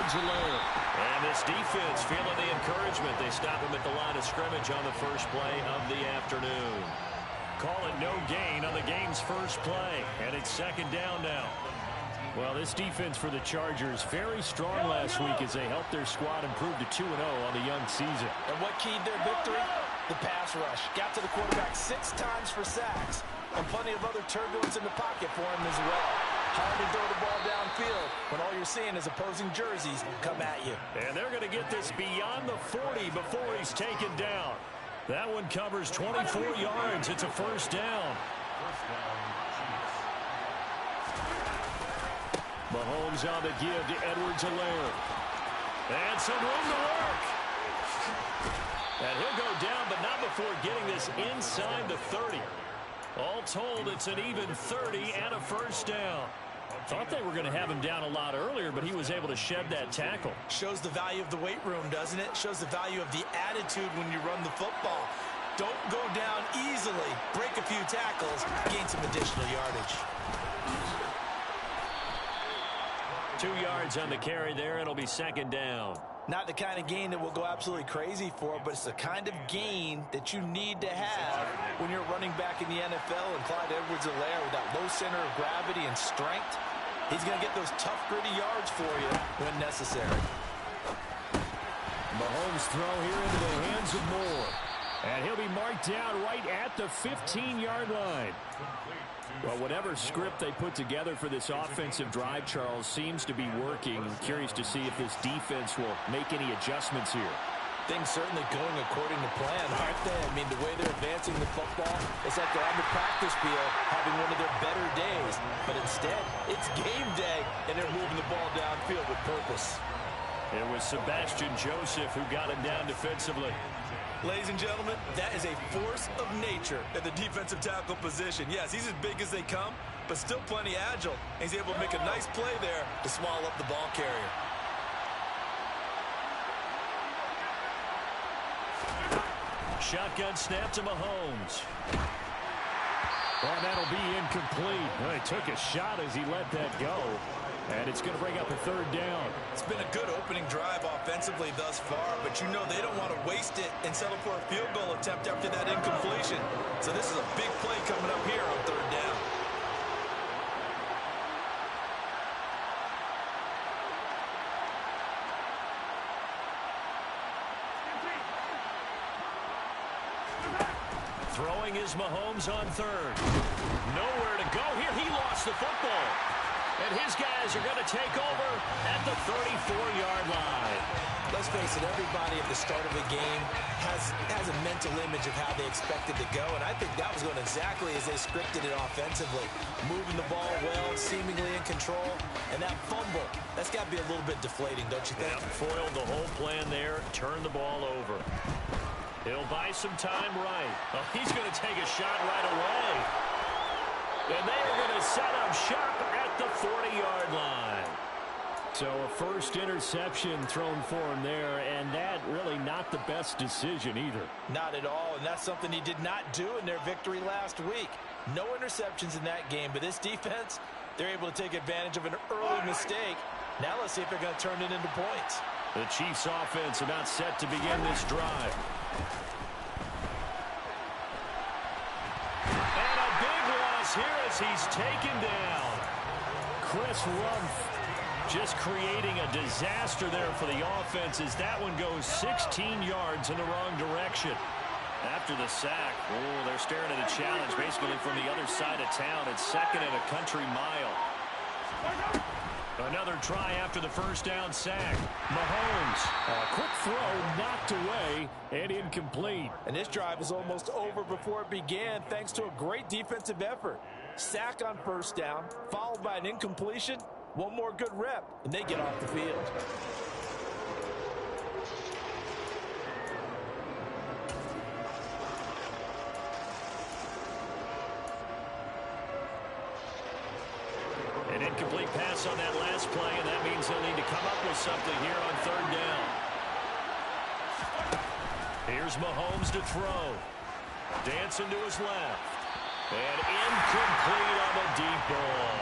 Edwards-Helaire. And this defense feeling the encouragement. They stop him at the line of scrimmage on the first play of the afternoon. Call it no gain on the game's first play. And it's second down now. Well, this defense for the Chargers very strong last week as they helped their squad improve to 2-0 on the young season. And what keyed their victory? The pass rush. Got to the quarterback 6 times for sacks. And plenty of other turbulence in the pocket for him as well. Hard to throw the ball downfield when all you're seeing is opposing jerseys come at you. And they're going to get this beyond the 40 before he's taken down. That one covers 24 yards. It's a first down. Mahomes on the give to Edwards-Helaire. And some room to work. And he'll go down, but not before getting this inside the 30. All told, it's an even 30 and a first down. Thought they were going to have him down a lot earlier, but he was able to shed that tackle. Shows the value of the weight room, doesn't it? Shows the value of the attitude when you run the football. Don't go down easily. Break a few tackles, gain some additional yardage. 2 yards on the carry there. It'll be second down. Not the kind of gain that we'll go absolutely crazy for, but it's the kind of gain that you need to have when you're running back in the NFL. And Clyde Edwards-Helaire with that low center of gravity and strength, he's going to get those tough, gritty yards for you when necessary. Mahomes throw here into the hands of Moore. And he'll be marked down right at the 15-yard line. Well, whatever script they put together for this offensive drive, Charles, seems to be working. I'm curious to see if this defense will make any adjustments here. Things certainly going according to plan, aren't they? I mean, the way they're advancing the football, it's like they're on the practice field having one of their better days. But instead, it's game day, and they're moving the ball downfield with purpose. It was Sebastian Joseph who got him down defensively. Ladies and gentlemen, that is a force of nature at the defensive tackle position. Yes, he's as big as they come, but still plenty agile. He's able to make a nice play there to swallow up the ball carrier. Shotgun snap to Mahomes. Oh, that'll be incomplete. Well, he took a shot as he let that go. And it's going to bring up a third down. It's been a good opening drive offensively thus far, but you know they don't want to waste it and settle for a field goal attempt after that incompletion. So this is a big play coming up here on third down. Throwing is Mahomes on third. Nowhere to go here. He lost the football. And his guys are going to take over at the 34-yard line. Let's face it, everybody at the start of a game has a mental image of how they expect it to go, and I think that was going exactly as they scripted it offensively. Moving the ball well, seemingly in control, and that fumble, that's got to be a little bit deflating, don't you think? Yeah, foiled the whole plan there, turned the ball over. He'll buy some time right. Oh, he's going to take a shot right away. And they are going to set up shop at the 40-yard line. So a first interception thrown for him there, and that really not the best decision either. Not at all, and that's something he did not do in their victory last week. No interceptions in that game, but this defense, they're able to take advantage of an early mistake. Now let's see if they're going to turn it into points. The Chiefs offense about set to begin this drive. Here as he's taken down. Chris Rumph just creating a disaster there for the offense as that one goes 16 yards in the wrong direction. After the sack, oh, they're staring at a challenge basically from the other side of town. It's second and a country mile. Another try after the first down sack. Mahomes, a quick throw knocked away and incomplete. And this drive was almost over before it began thanks to a great defensive effort. Sack on first down, followed by an incompletion. One more good rep, and they get off the field. An incomplete pass on that last play, and that means they'll need to come up with something here on third down. Here's Mahomes to throw. Dancing to his left. And incomplete on the deep ball.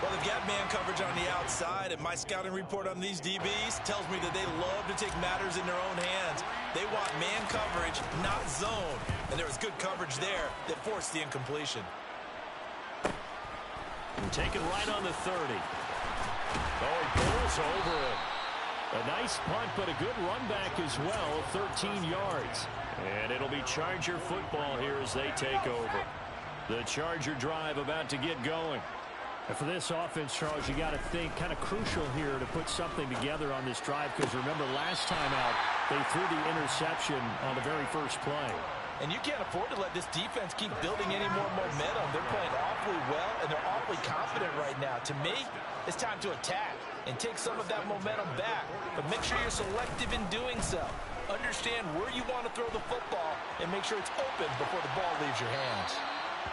Well, they've got man coverage on the outside, and my scouting report on these DBs tells me that they love to take matters in their own hands. They want man coverage, not zone. And there was good coverage there that forced the incompletion. And taken right on the 30. Oh, he pulls over it. A nice punt, but a good run back as well, 13 yards. And it'll be Charger football here as they take over. The Charger drive about to get going. And for this offense, Charles, you got to think kind of crucial here to put something together on this drive, because remember last time out they threw the interception on the very first play. And you can't afford to let this defense keep building any more momentum. They're playing awfully well, and they're awfully confident right now. To me, it's time to attack and take some of that momentum back. But make sure you're selective in doing so. Understand where you want to throw the football and make sure it's open before the ball leaves your hands.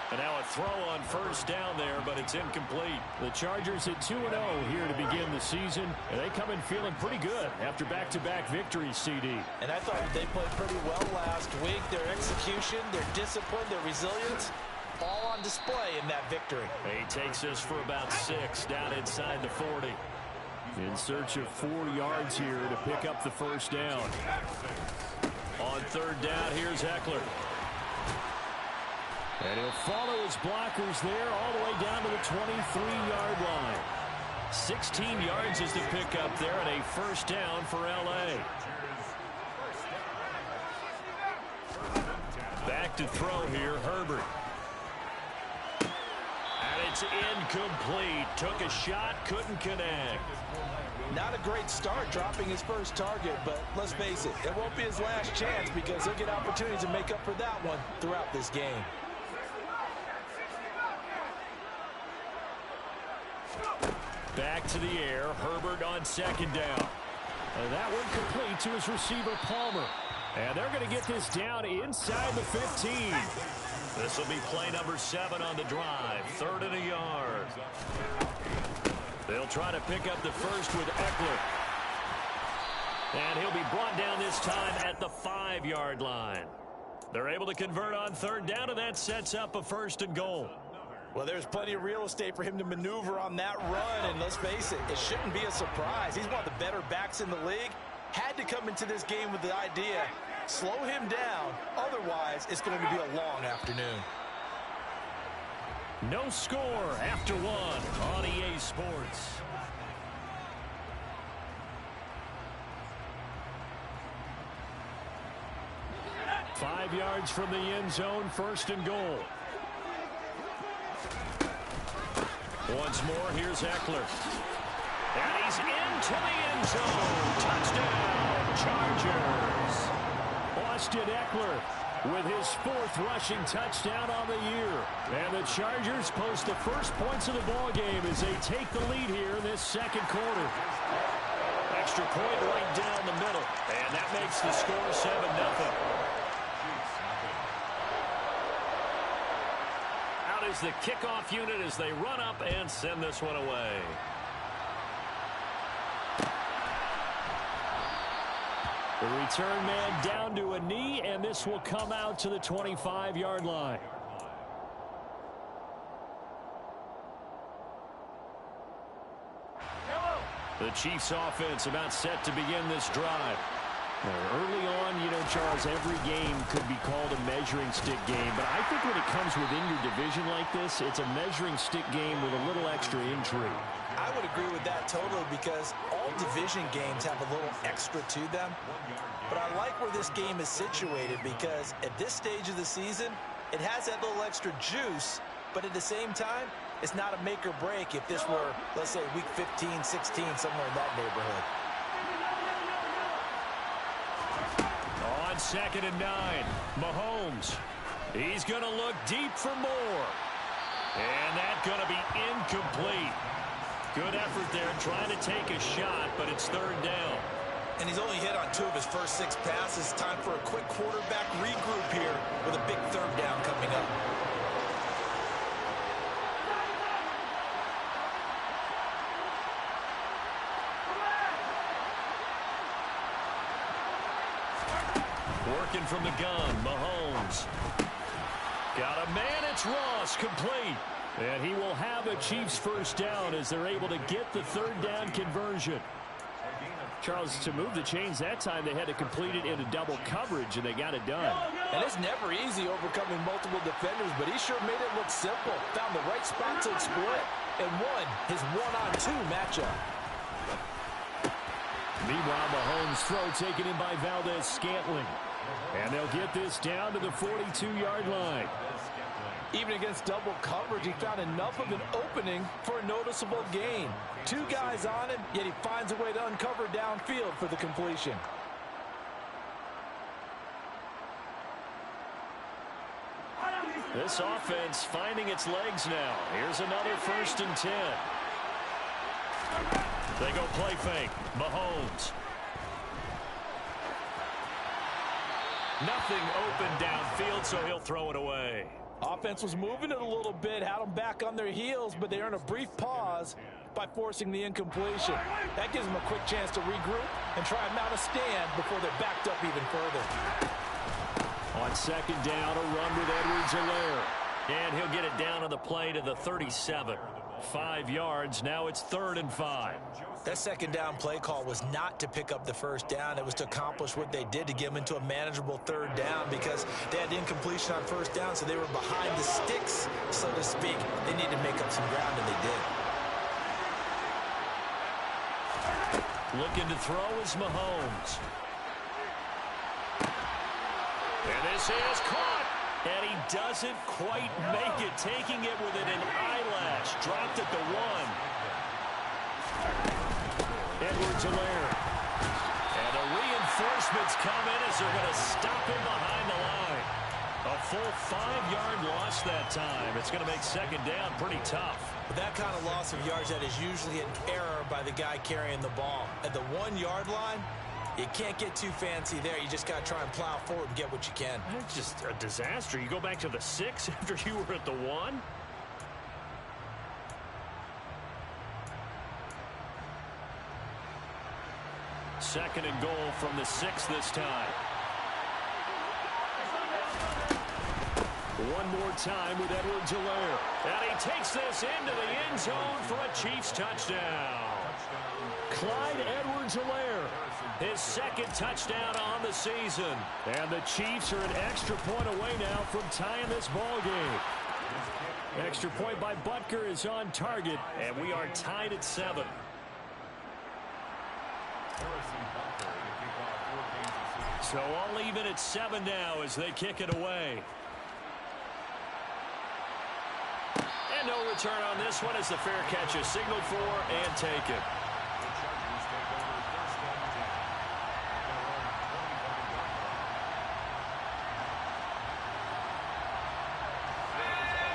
And now a throw on first down there, but it's incomplete. The Chargers at 2-0 here to begin the season, and they come in feeling pretty good after back-to-back victories, CD. And I thought they played pretty well last week. Their execution, their discipline, their resilience, all on display in that victory. He takes us for about 6 down inside the 40. In search of 4 yards here to pick up the first down. On third down, here's Eckler. And he'll follow his blockers there all the way down to the 23-yard line. 16 yards is the pickup there, and a first down for L.A. Back to throw here, Herbert. And it's incomplete. Took a shot, couldn't connect. Not a great start dropping his first target, but let's face it, it won't be his last chance because he'll get opportunities to make up for that one throughout this game. Back to the air, Herbert on second down. And that one complete to his receiver, Palmer. And they're going to get this down inside the 15. This will be play number 7 on the drive. 3rd and a yard. They'll try to pick up the first with Eckler. And he'll be brought down this time at the 5-yard line. They're able to convert on 3rd down, and that sets up a 1st and goal. Well, there's plenty of real estate for him to maneuver on that run, and let's face it, it shouldn't be a surprise. He's one of the better backs in the league. Had to come into this game with the idea, slow him down, otherwise it's going to be a long afternoon. No score after 1 on EA Sports. Five yards from the end zone, 1st and goal. Once more, here's Eckler. And he's into the end zone. Touchdown, Chargers. Austin Eckler with his 4th rushing touchdown on the year. And the Chargers post the first points of the ball game as they take the lead here in this 2nd quarter. Extra point right down the middle. And that makes the score 7-0. Is the kickoff unit as they run up and send this one away. The return man down to a knee, and this will come out to the 25-yard line. The Chiefs offense about set to begin this drive. Early on, you know, Charles, every game could be called a measuring stick game. But I think when it comes within your division like this, it's a measuring stick game with a little extra intrigue. I would agree with that totally because all division games have a little extra to them. But I like where this game is situated because at this stage of the season, it has that little extra juice. But at the same time, it's not a make or break if this were, let's say, week 15, 16, somewhere in that neighborhood. 2nd and 9. Mahomes. He's going to look deep for more. And that's going to be incomplete. Good effort there trying to take a shot, but it's 3rd down. And he's only hit on 2 of his first 6 passes. Time for a quick quarterback regroup here with a big 3rd down coming up. Working from the gun, Mahomes. Got a man, it's Ross, complete. And he will have a Chiefs first down as they're able to get the third down conversion. Charles, to move the chains that time, they had to complete it into double coverage, and they got it done. And it's never easy overcoming multiple defenders, but he sure made it look simple. Found the right spot to exploit and won his one-on-two matchup. Meanwhile, Mahomes' throw taken in by Valdez-Scantling. And they'll get this down to the 42-yard line. Even against double coverage, he found enough of an opening for a noticeable gain. Two guys on him, yet he finds a way to uncover downfield for the completion. This offense finding its legs now. Here's another 1st and 10. They go play fake. Mahomes. Nothing open downfield, so he'll throw it away. Offense was moving it a little bit, had them back on their heels, but they earn a brief pause by forcing the incompletion. That gives them a quick chance to regroup and try and mount a stand before they're backed up even further. On 2nd down, a run with Edwards-Helaire. And he'll get it down on the play to the 37. 5 yards. Now it's 3rd and 5. That 2nd down play call was not to pick up the first down. It was to accomplish what they did, to get them into a manageable 3rd down, because they had incompletion on 1st down, so they were behind the sticks, so to speak. They needed to make up some ground, and they did. Looking to throw is Mahomes. And this is caught. And he doesn't quite make it, taking it within an eyelash. Dropped at the 1. Edwards-Helaire. And the reinforcements come in as they're going to stop him behind the line. A full 5-yard loss that time. It's going to make 2nd down pretty tough. That kind of loss of yards, that is usually an error by the guy carrying the ball. At the 1-yard line, you can't get too fancy there. You just got to try and plow forward and get what you can. That's just a disaster. You go back to the 6 after you were at the 1. Second and goal from the 6 this time. One more time with Edwards-Helaire. And he takes this into the end zone for a Chiefs touchdown. Clyde Edwards-Helaire. His 2nd touchdown on the season. And the Chiefs are an extra point away now from tying this ball game. Extra point by Butker is on target. And we are tied at 7. So all even at 7 now as they kick it away. And no return on this one as the fair catch is signaled for and taken.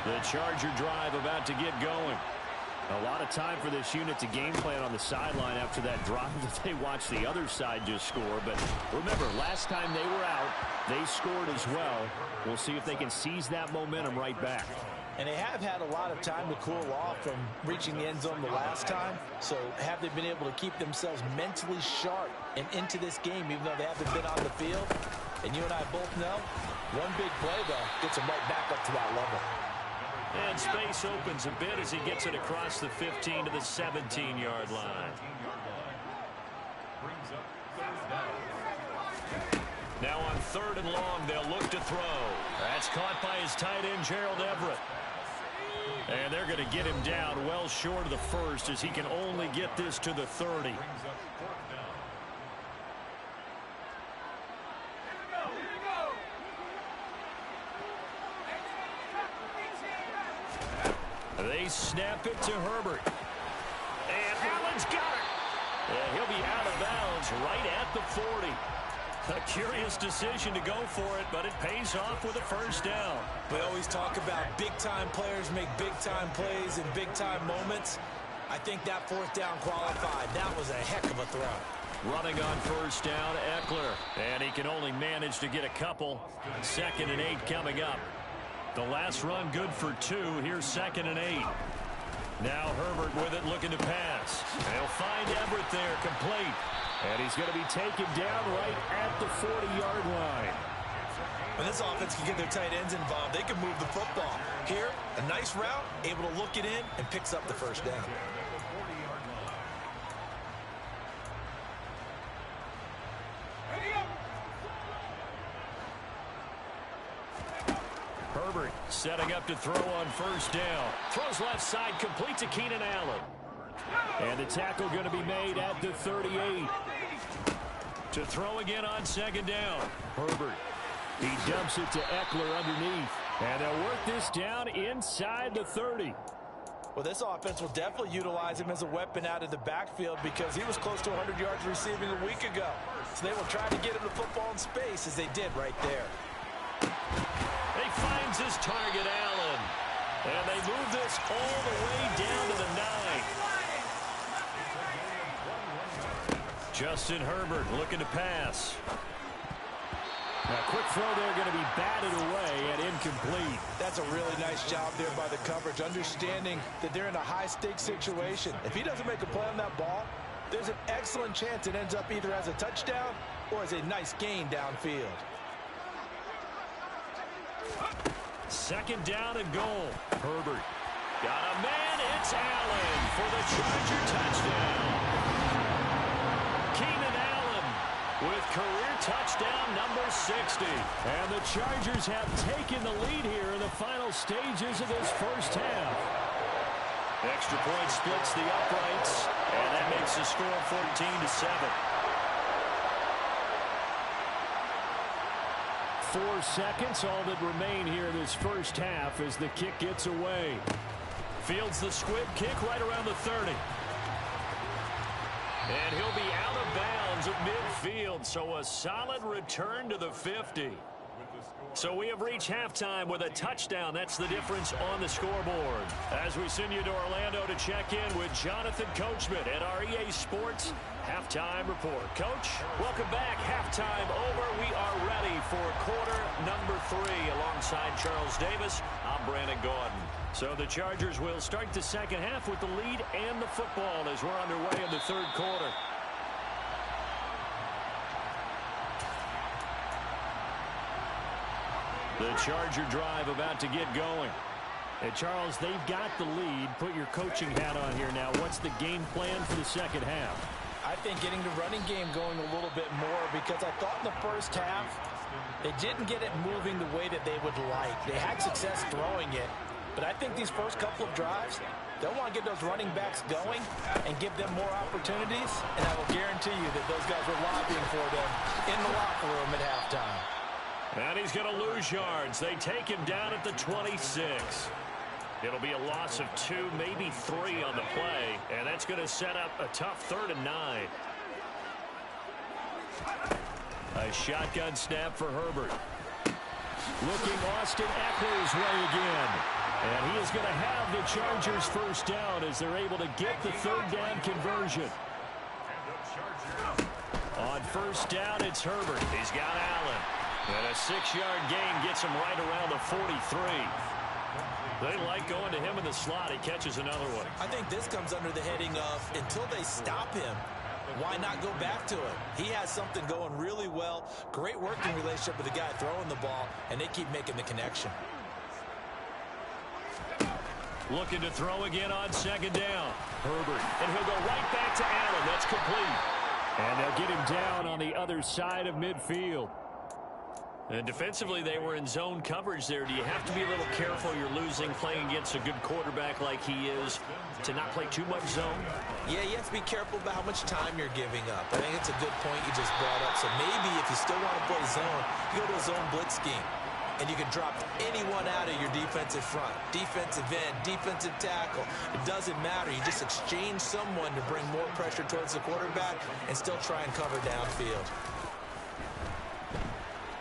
The Charger drive about to get going. A lot of time for this unit to game plan on the sideline after that drive that they watched the other side just score. But remember, last time they were out, they scored as well. We'll see if they can seize that momentum right back. And they have had a lot of time to cool off from reaching the end zone the last time. So have they been able to keep themselves mentally sharp and into this game, even though they haven't been on the field? And you and I both know, one big play, though, gets them right back up to that level. And space opens a bit as he gets it across the 15 to the 17-yard line. Now on 3rd and long, they'll look to throw. That's caught by his tight end, Gerald Everett. And they're going to get him down well short of the 1st as he can only get this to the 30. They snap it to Herbert. And Allen's got it. And he'll be out of bounds right at the 40. A curious decision to go for it, but it pays off with a first down. We always talk about big-time players make big-time plays in big-time moments. I think that 4th down qualified. That was a heck of a throw. Running on first down, Eckler. And he can only manage to get a couple. 2nd and 8 coming up. The last run good for 2. Here's 2nd and 8. Now Herbert with it, looking to pass. They'll find Everett there, complete. And he's going to be taken down right at the 40-yard line. When this offense can get their tight ends involved, they can move the football. Here, a nice route, able to look it in, and picks up the first down. Herbert setting up to throw on first down. Throws left side, complete to Keenan Allen. And the tackle going to be made at the 38. To throw again on second down. Herbert. He dumps it to Eckler underneath. And they'll work this down inside the 30. Well, this offense will definitely utilize him as a weapon out of the backfield because he was close to 100 yards receiving a week ago. So they will try to get him the football in space as they did right there. He finds his target, Allen. And they move this all the way down to the 9. Justin Herbert looking to pass. A quick throw there going to be batted away and incomplete. That's a really nice job there by the coverage, understanding that they're in a high-stakes situation. If he doesn't make a play on that ball, there's an excellent chance it ends up either as a touchdown or as a nice gain downfield. Second down and goal. Herbert. Got a man. It's Allen for the Charger touchdown. Keenan Allen with career touchdown number 60. And the Chargers have taken the lead here in the final stages of this first half. Extra point splits the uprights, and that makes the score 14-7. 4 seconds, all that remain here in this first half as the kick gets away. Fields the squib kick right around the 30. And he'll be out of bounds at midfield, so a solid return to the 50. So we have reached halftime with a touchdown. That's the difference on the scoreboard. As we send you to Orlando to check in with Jonathan Coachman at our EA Sports Halftime Report. Coach, welcome back. Halftime over. We are ready for quarter number 3 alongside Charles Davis. I'm Brandon Gaudin. So the Chargers will start the second half with the lead and the football as we're underway in the third quarter. The Charger drive about to get going. Hey, Charles, they've got the lead. Put your coaching hat on here now. What's the game plan for the second half? I think getting the running game going a little bit more because I thought in the first half they didn't get it moving the way that they would like. They had success throwing it, but I think these first couple of drives, they'll want to get those running backs going and give them more opportunities, and I will guarantee you that those guys were lobbying for them in the locker room at halftime. And he's going to lose yards. They take him down at the 26. It'll be a loss of 2, maybe 3 on the play, and that's going to set up a tough 3rd and 9. A shotgun snap for Herbert. Looking Austin Eckler's way again. And he is going to have the Chargers first down as they're able to get the 3rd down conversion. On first down, it's Herbert. He's got Allen. And a 6-yard gain gets him right around the 43. They like going to him in the slot. He catches another one. I think this comes under the heading of until they stop him, why not go back to it? He has something going really well. Great working relationship with the guy throwing the ball, and they keep making the connection. Looking to throw again on second down. Herbert. And he'll go right back to Allen. That's complete. And they'll get him down on the other side of midfield. And defensively, they were in zone coverage there. Do you have to be a little careful? You're losing playing against a good quarterback like he is to not play too much zone? Yeah, you have to be careful about how much time you're giving up. I think it's a good point you just brought up. So maybe if you still want to play zone, you go to a zone blitz scheme. And you can drop anyone out of your defensive front. Defensive end, defensive tackle. It doesn't matter. You just exchange someone to bring more pressure towards the quarterback and still try and cover downfield.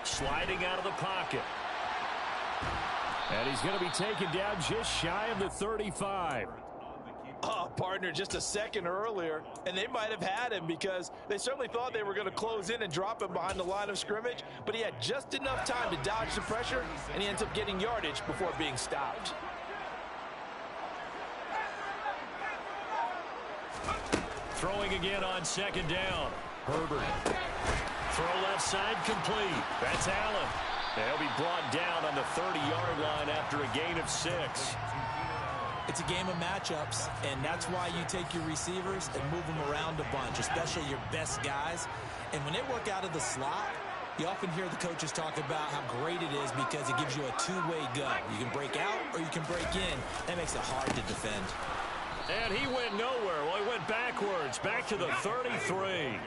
Sliding out of the pocket. And he's going to be taken down just shy of the 35. Oh, partner, just a second earlier, and they might have had him because they certainly thought they were going to close in and drop him behind the line of scrimmage, but he had just enough time to dodge the pressure, and he ends up getting yardage before being stopped. Throwing again on second down. Herbert. Throw left side complete. That's Allen. They'll be brought down on the 30-yard line after a gain of 6. It's a game of matchups, and that's why you take your receivers and move them around a bunch, especially your best guys. And when they work out of the slot, you often hear the coaches talk about how great it is because it gives you a two-way go. You can break out or you can break in. That makes it hard to defend. And he went nowhere. Well, he went backwards, back to the 33.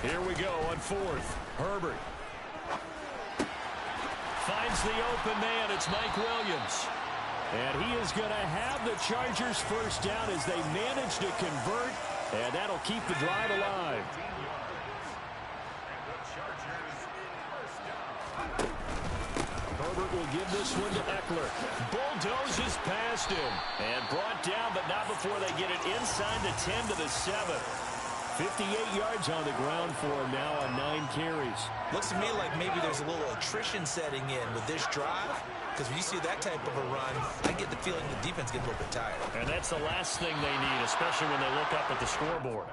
Here we go on 4th. Herbert finds the open man. It's Mike Williams. And he is going to have the Chargers first down as they manage to convert, and that'll keep the drive alive. Herbert will give this one to Eckler. Bulldozes past him and brought down, but not before they get it inside the 10 to the 7. 58 yards on the ground for him now on 9 carries. Looks to me like maybe there's a little attrition setting in with this drive, because when you see that type of a run, I get the feeling the defense gets a little bit tired. And that's the last thing they need, especially when they look up at the scoreboard.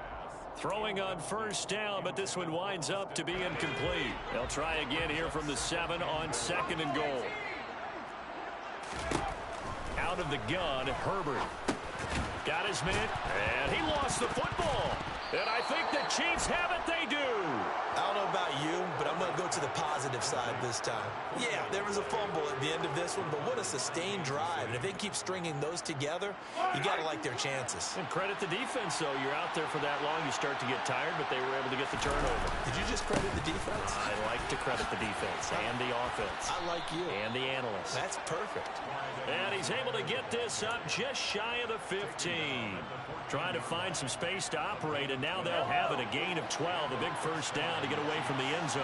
Throwing on first down, but this one winds up to be incomplete. They'll try again here from the 7 on 2nd and goal. Out of the gun, Herbert. Got his man, and he lost the football. And I think the Chiefs have it. They do. I don't know about you, but I'm going to go to the positive side this time. Yeah, there was a fumble at the end of this one, but what a sustained drive. And if they keep stringing those together, you got to like their chances. And credit the defense, though. You're out there for that long, you start to get tired, but they were able to get the turnover. Did you just credit the defense? I like to credit the defense and the offense. I like you. And the analysts. That's perfect. And he's able to get this up just shy of the 15. Trying to find some space to operate, and now they'll have it. A gain of 12, a big first down to get away from the end zone.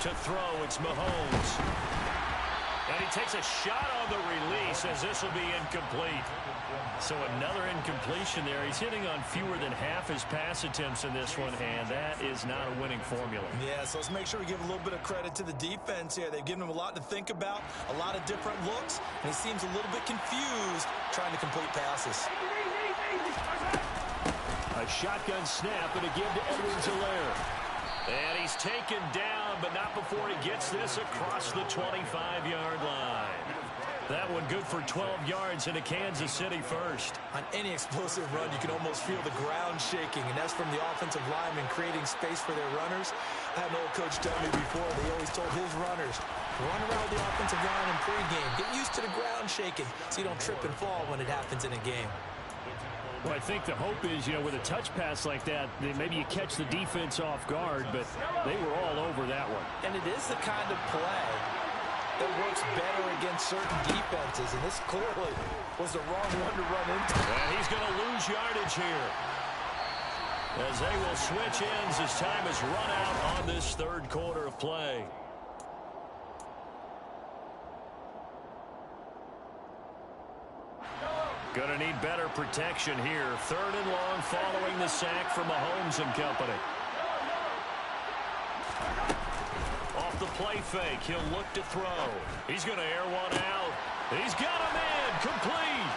To throw, it's Mahomes. And he takes a shot on the release as this will be incomplete. So another incompletion there. He's hitting on fewer than half his pass attempts in this one, and that is not a winning formula. Yeah, so let's make sure we give a little bit of credit to the defense here. They've given him a lot to think about, a lot of different looks, and he seems a little bit confused trying to complete passes. A shotgun snap and a give to Edwards-Helaire. And he's taken down, but not before he gets this across the 25-yard line. That one good for 12 yards into Kansas City first. On any explosive run, you can almost feel the ground shaking, and that's from the offensive linemen creating space for their runners. I had an old coach tell me before, they always told his runners, run around the offensive line in pregame. Get used to the ground shaking so you don't trip and fall when it happens in a game. Well, I think the hope is, with a touch pass like that, maybe you catch the defense off guard, but they were all over that one. And it is the kind of play that works better against certain defenses, and this clearly was the wrong one to run into. And he's going to lose yardage here, as they will switch ends as time is run out on this third quarter of play. Going to need better protection here. 3rd and long following the sack from Mahomes and company. Off the play fake, he'll look to throw. He's going to air one out. He's got a man, complete.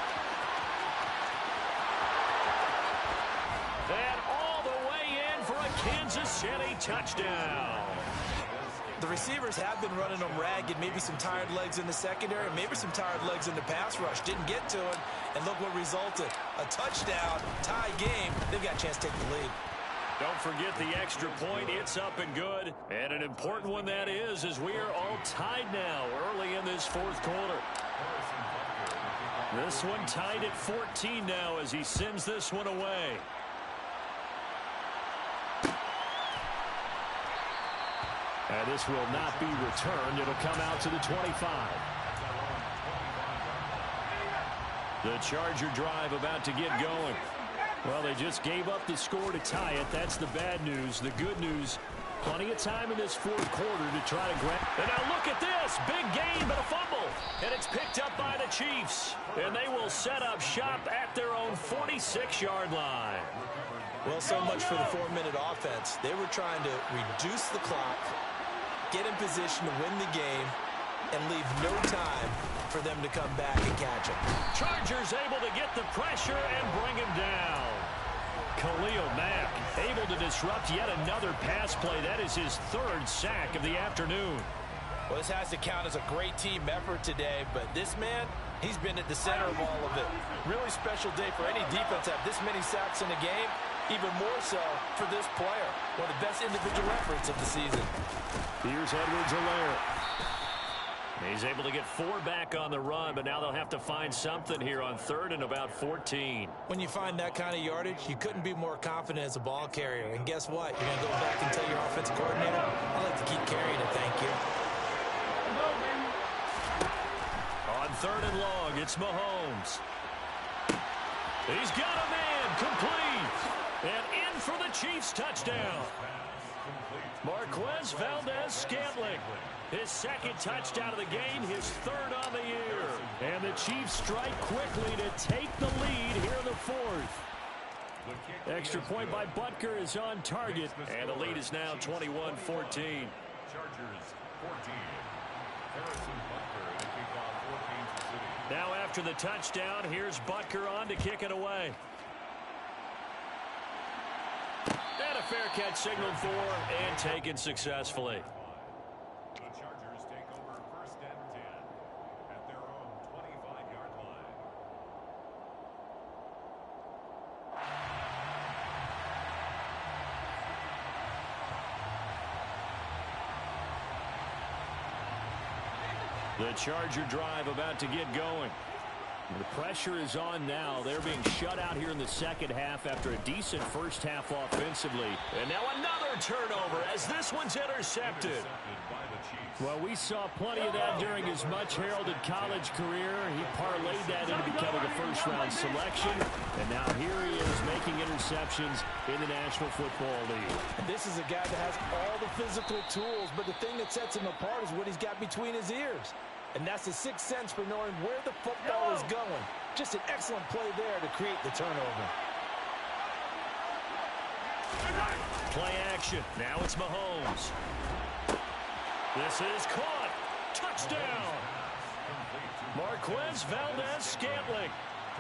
And all the way in for a Kansas City touchdown. The receivers have been running them ragged, maybe some tired legs in the secondary, maybe some tired legs in the pass rush. Didn't get to it, and look what resulted. A touchdown, tie game. They've got a chance to take the lead. Don't forget the extra point. It's up and good. And an important one that is, as we are all tied now early in this 4th quarter. This one tied at 14 now as he sends this one away. And this will not be returned. It'll come out to the 25. The Charger drive about to get going. Well, they just gave up the score to tie it. That's the bad news. The good news, plenty of time in this 4th quarter to try to grab. And now look at this. Big gain, but a fumble. And it's picked up by the Chiefs. And they will set up shop at their own 46-yard line. Well, so much for the 4-minute offense. They were trying to reduce the clock, get in position to win the game, and leave no time for them to come back and catch him. Chargers able to get the pressure and bring him down. Khalil Mack able to disrupt yet another pass play. That is his third sack of the afternoon. Well, this has to count as a great team effort today, but this man, he's been at the center of all of it. Really special day for any defense to have this many sacks in a game, even more so for this player. One of the best individual efforts of the season. Here's Edwards-Helaire. He's able to get 4 back on the run, but now they'll have to find something here on 3rd and about 14. When you find that kind of yardage, you couldn't be more confident as a ball carrier. And guess what? You're going to go back and tell your offensive coordinator, I'd like to keep carrying it, thank you. On 3rd and long, it's Mahomes. He's got a man, complete. And in for the Chiefs touchdown. Marquez Valdez-Scantling. His second touchdown of the game, his 3rd on the year. And the Chiefs strike quickly to take the lead here in the 4th. Extra point by Butker is on target. And the lead is now 21-14. Chargers 14. Harrison Butker to kick off for Kansas City. Now after the touchdown, here's Butker on to kick it away. And a fair catch signaled for and taken successfully. The Chargers take over 1st and 10 at their own 25-yard line. The Charger drive about to get going. The pressure is on now. They're being shut out here in the second half after a decent first half offensively. And now another turnover as this one's intercepted. Well, we saw plenty of that during his much-heralded college career. He parlayed that into becoming a first-round selection. And now here he is making interceptions in the National Football League. And this is a guy that has all the physical tools, but the thing that sets him apart is what he's got between his ears. And that's the sixth sense for knowing where the football is going. Just an excellent play there to create the turnover. Play action. Now it's Mahomes. This is caught. Touchdown. Marquez Valdez-Scantling.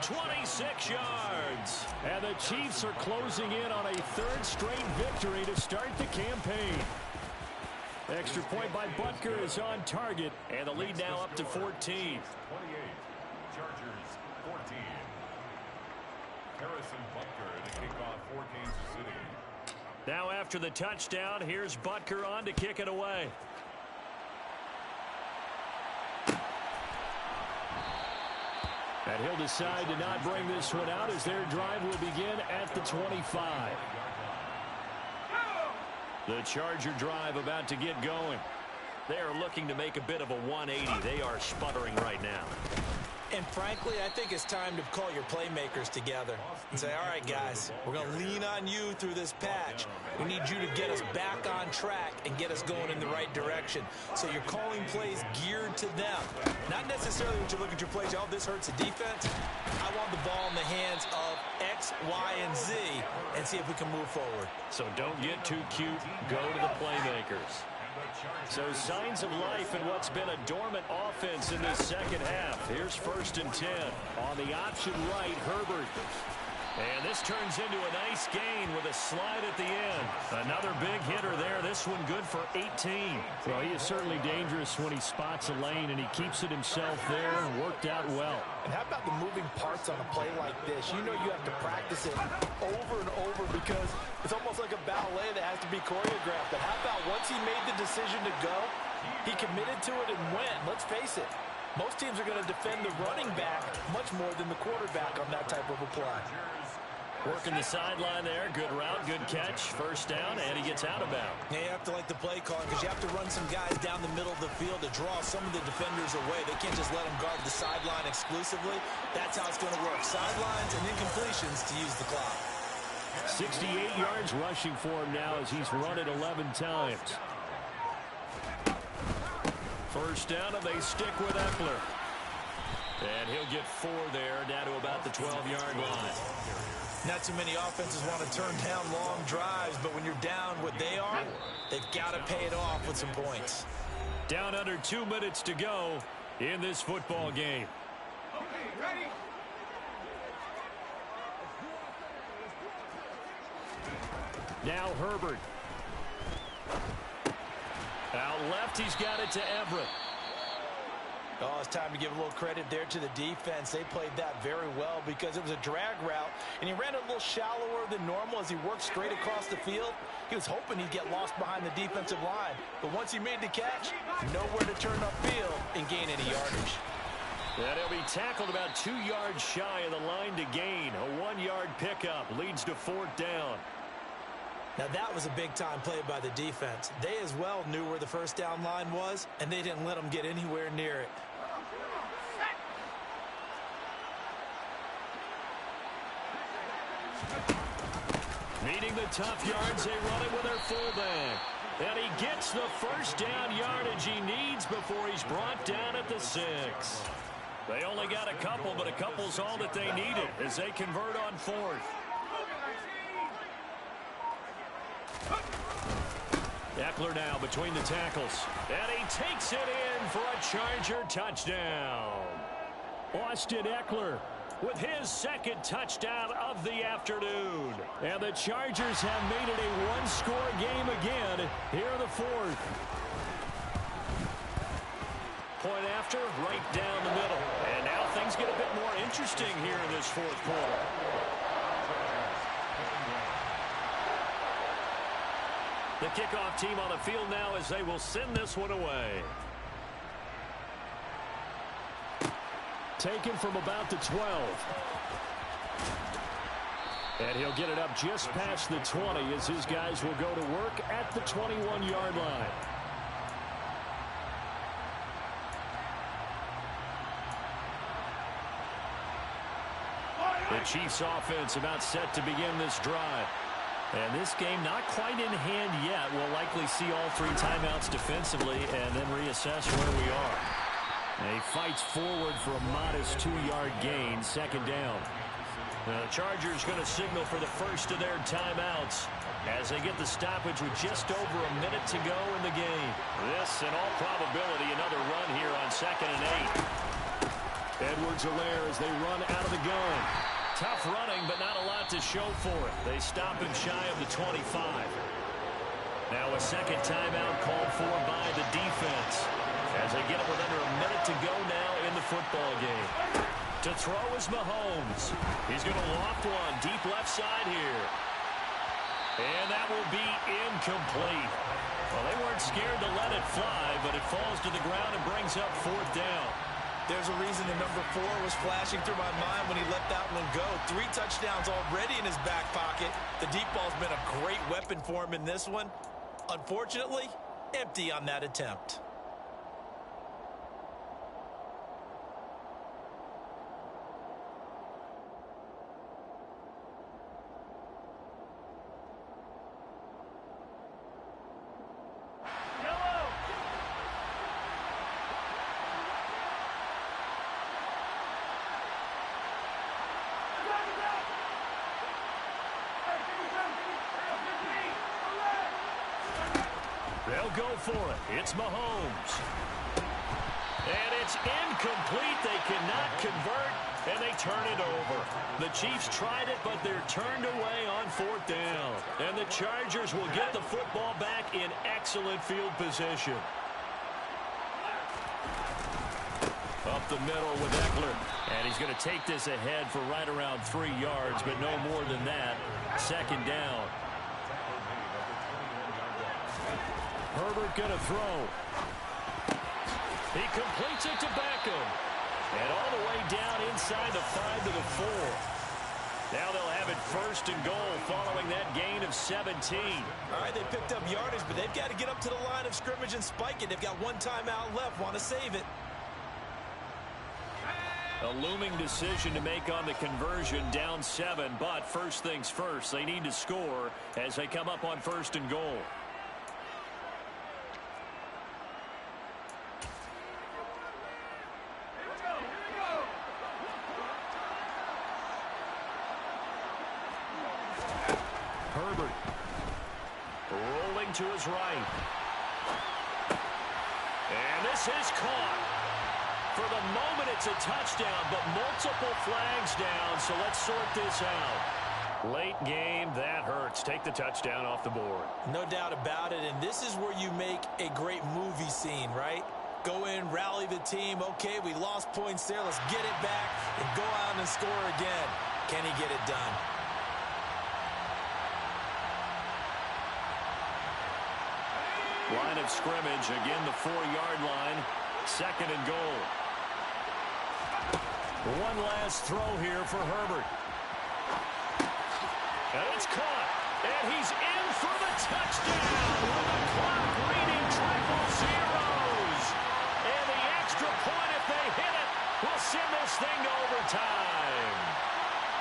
26 yards. And the Chiefs are closing in on a 3rd straight victory to start the campaign. Extra point by Butker is on target, and the lead now up to 14. 28. Chargers 14. Harrison Butker to kick off for Kansas City. Now after the touchdown, here's Butker on to kick it away. And he'll decide to not bring this one out as their drive will begin at the 25. The Charger drive about to get going. They are looking to make a bit of a 180. They are sputtering right now. And frankly, I think it's time to call your playmakers together and say, all right, guys, we're going to lean on you through this patch. We need you to get us back on track and get us going in the right direction. So you're calling plays geared to them. Not necessarily when you look at your plays, oh, this hurts the defense. I want the ball in the hands of X, Y, and Z and see if we can move forward. So don't get too cute. Go to the playmakers. So signs of life in what's been a dormant offense in this second half. Here's 1st and 10. On the option right, Herbert. And this turns into a nice gain with a slide at the end. Another big hitter there. This one good for 18. Well, he is certainly dangerous when he spots a lane, and he keeps it himself there and worked out well. And how about the moving parts on a play like this? You know you have to practice it over and over because it's almost like a ballet that has to be choreographed. But how about once he made the decision to go, he committed to it and went. Let's face it, most teams are going to defend the running back much more than the quarterback on that type of a play. Working the sideline there. Good route, good catch. 1st down, and he gets out of bounds. Yeah, you have to like the play call because you have to run some guys down the middle of the field to draw some of the defenders away. They can't just let them guard the sideline exclusively. That's how it's going to work. Sidelines and incompletions to use the clock. 68 yards rushing for him now as he's run it 11 times. 1st down, and they stick with Eckler. And he'll get 4 there, down to about the 12-yard line. Not too many offenses want to turn down long drives, but when you're down what they are, they've got to pay it off with some points. Down under 2 minutes to go in this football game. Now Herbert. Out left, he's got it to Everett. Oh, it's time to give a little credit there to the defense. They played that very well because it was a drag route, and he ran a little shallower than normal as he worked straight across the field. He was hoping he'd get lost behind the defensive line, but once he made the catch, nowhere to turn upfield and gain any yardage. And he'll be tackled about 2 yards shy of the line to gain. A 1-yard pickup leads to 4th down. Now that was a big-time play by the defense. They as well knew where the first down line was, and they didn't let them get anywhere near it. Needing the tough yards, they run it with their fullback. And he gets the first down yardage he needs before he's brought down at the 6. They only got a couple, but a couple's all that they needed as they convert on 4th. Eckler now between the tackles. And he takes it in for a Charger touchdown. Austin Eckler with his 2nd touchdown of the afternoon. And the Chargers have made it a 1-score game again here in the 4th. Point after, right down the middle. And now things get a bit more interesting here in this 4th quarter. The kickoff team on the field now as they will send this one away. Taken from about the 12. And he'll get it up just past the 20 as his guys will go to work at the 21-yard line. The Chiefs offense about set to begin this drive. And this game not quite in hand yet. We'll likely see all 3 timeouts defensively and then reassess where we are. And he fights forward for a modest 2-yard gain, 2nd down. The Chargers going to signal for the first of their timeouts as they get the stoppage with just over a minute to go in the game. This, in all probability, another run here on 2nd and 8. Edwards-Helaire as they run out of the gun. Tough running, but not a lot to show for it. They stop him shy of the 25. Now a 2nd timeout called for by the defense as they get it with under a minute to go now in the football game. To throw is Mahomes. He's going to loft one deep left side here. And that will be incomplete. Well, they weren't scared to let it fly, but it falls to the ground and brings up 4th down. There's a reason the number 4 was flashing through my mind when he let that one go. 3 touchdowns already in his back pocket. The deep ball's been a great weapon for him in this one. Unfortunately, empty on that attempt. They'll go for it. It's Mahomes. And it's incomplete. They cannot convert, and they turn it over. The Chiefs tried it, but they're turned away on 4th down. And the Chargers will get the football back in excellent field position. Up the middle with Eckler. And he's going to take this ahead for right around 3 yards, but no more than that. 2nd down. Herbert going to throw. He completes it to Beckham. And all the way down inside the 5 to the 4. Now they'll have it 1st and goal following that gain of 17. All right, they picked up yardage, but they've got to get up to the line of scrimmage and spike it. They've got 1 timeout left. Want to save it. A looming decision to make on the conversion, down 7. But first things first, they need to score as they come up on 1st and goal. Herbert rolling to his right. This is caught. For the moment, it's a touchdown, but multiple flags down, so let's sort this out. Late game, that hurts. Take the touchdown off the board. No doubt about it, and this is where you make a great movie scene, right? Go in, rally the team. Okay, we lost points there. Let's get it back and go out and score again. Can he get it done? Line of scrimmage, again the 4-yard line, 2nd and goal. One last throw here for Herbert. And it's caught. And he's in for the touchdown with the clock reading triple zeros. And the extra point, if they hit it, will send this thing to overtime.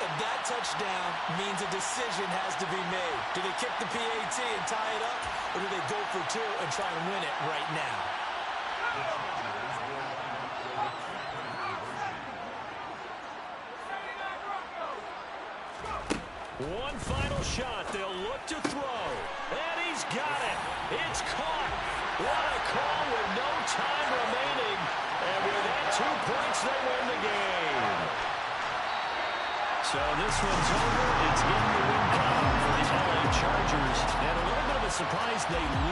And that touchdown means a decision has to be made. Do they kick the PAT and tie it up, or do they go for 2 and try and win it right now? One final shot. They'll look to throw. And he's got it. It's caught. What a call with no time remaining. And with that 2 points, they win the game. So this one's over. It's in the win column for the LA Chargers. And a little bit of a surprise they lose.